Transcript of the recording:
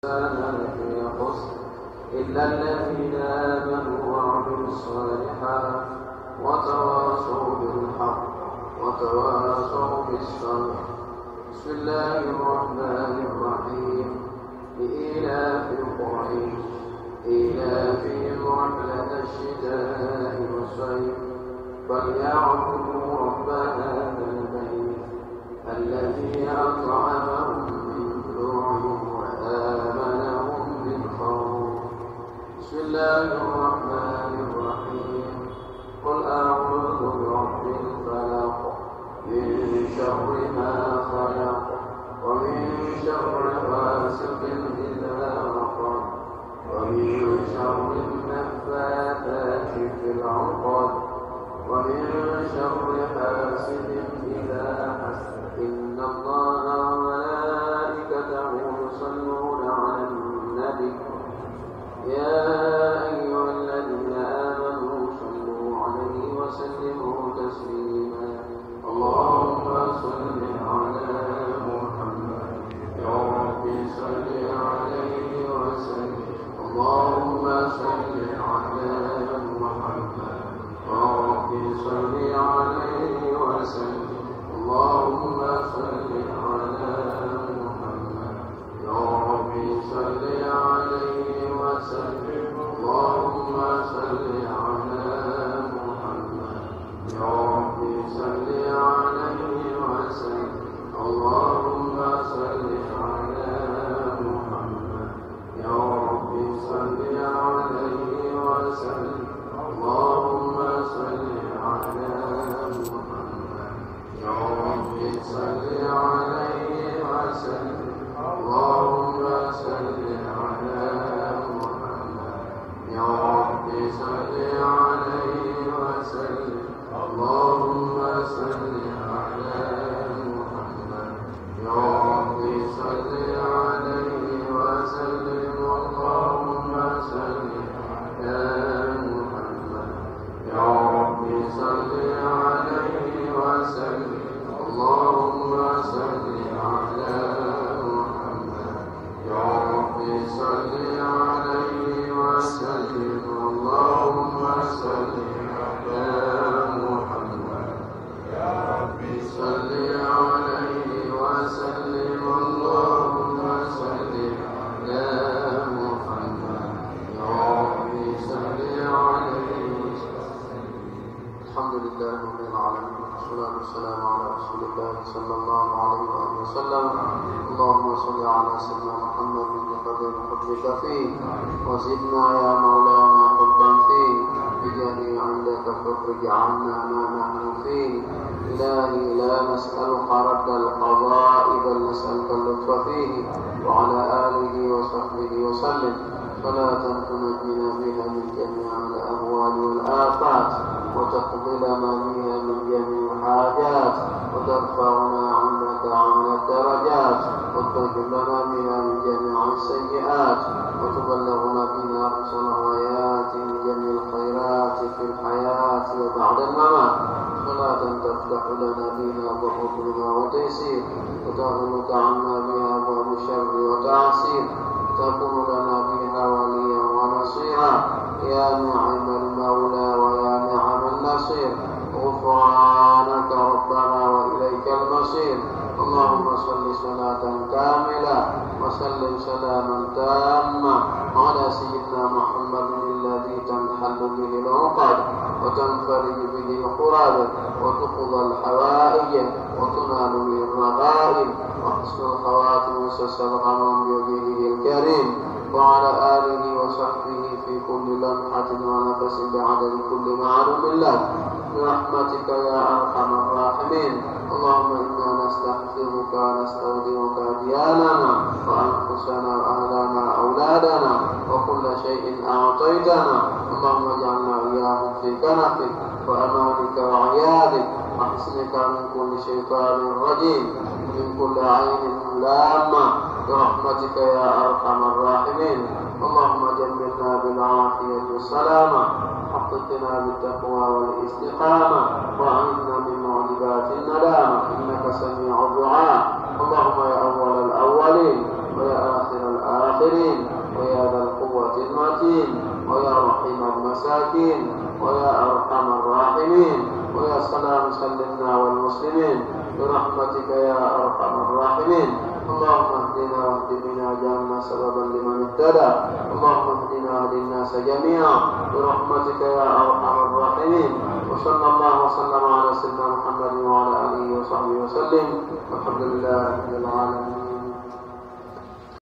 لفي خسر إلا الذين آمنوا وعملوا الصالحات وتواصوا بالحق وتواصوا بالصبر. بسم الله الرحمن الرحيم. لإيلاف قريش إيلافهم رحلة الشتاء والصيف فليعبدوا رب هذا البيت الذي أطعمهم من جوع وآمنهم من خوف. بسم الله الرحمن الرحيم. قل أعوذ برب الفلق من شر ما خلق ومن شر غاسق إذا وقب ومن شر النفاثات في العقد ومن شر حاسد إذا حسد. إن الله وملائكته يصلون على النبي يا أيها الذين آمنوا صلوا عليه وسلموا تسليما. اللهم صل على محمد يا رب صل عليه وسلم. اللهم صل على محمد يا رب صل عليه وسلم. اللهم صل على محمد يا رب صل عليه وسلم. اللهم صل على محمد يا رب صل عليه وسلم. اللهم صل على محمد يا رب صل عليه وسلم. اللهم صل على محمد يا رب صل عليه وسلم. اللهم صل على محمد يا رب صل عليه وسلم. اللهم صل على محمد يا رب صل عليه وسلم. اللهم صل على محمد يا رب صل عليه وسلم. اللهم صل على محمد يا رب صل عليه وسلم. اللهم صل على محمد يا رب صل عليه وسلم. اللهم صل على محمد يا رب صل عليه وسلم. الحمد لله رب العالمين والصلاة والسلام على رسول الله صلى الله عليه وآله وسلم. اللهم صل على سيدنا محمد بقدر حبك فيه وزدنا يا مولانا حبا فيه بجاه عندك فرج عنا ما نحن فيه. إلهي لا نسألك رد القضاء بل نسألك اللطف فيه. وعلى آله وصحبه وسلم صلاة تنجينا بها من جميع الأهوال والآفات وتقضي لنا بها من جميع الحاجات وترفعنا عندك عن الدرجات وتغفر لنا بها من جميع السيئات وتبلغنا بها أقصى الغايات من جميع الخيرات في الحياة وبعد الممات. صلاة تفتح لنا بها أبواب الرضا وتيسير وتغلق عنا بها أبواب الشر وتعسير تكون لنا بها وليا ونصيرا. يا نعم المولى ويا نعم النصير. غفرانك ربنا وإليك المصير. اللهم صل صلاة كاملة وسلم سلاما تاما على سيدنا محمد الذي تنحل به العقد وتنفرج به القرب وتقضى الحوائج وتنال به الرغائب وحسن الخواتم وسس الغمام بوجهه الكريم. وعلى آله وصحبه في كل لمحة ونفس بعدد كل معلوم لك برحمتك يا أرحم الراحمين. اللهم إنا نستغفرك ونستودعك أدياننا وأنفسنا وأهلنا وأولادنا وكل شيء أعطيتنا. اللهم اجعلنا إياهم في كنفك وأمانك وعيادك وحسنك من كل شيطان رجيم من كل عين لامة برحمتك يا أرحم الراحمين. اللهم جملنا بالعافية والسلامة حققنا بالتقوى والاستقامة وأعنا من معجبات الندامة إنك سميع الدعاء. اللهم يا أول الأولين ويا آخر الآخرين الآخرين، ويا ذا القوة المتين، ويا رحيم المساكين، ويا أرحم الراحمين، ويا سلام سلمنا والمسلمين برحمتك يا أرحم الراحمين. اللهم اهدنا واهد بنا جعلنا سببا لمن اهتدى. اللهم اهدنا واهد الناس جميعا برحمتك يا أرحم الراحمين. وصلى الله وسلم على سيدنا محمد وعلى آله وصحبه وسلم، والحمد لله رب العالمين.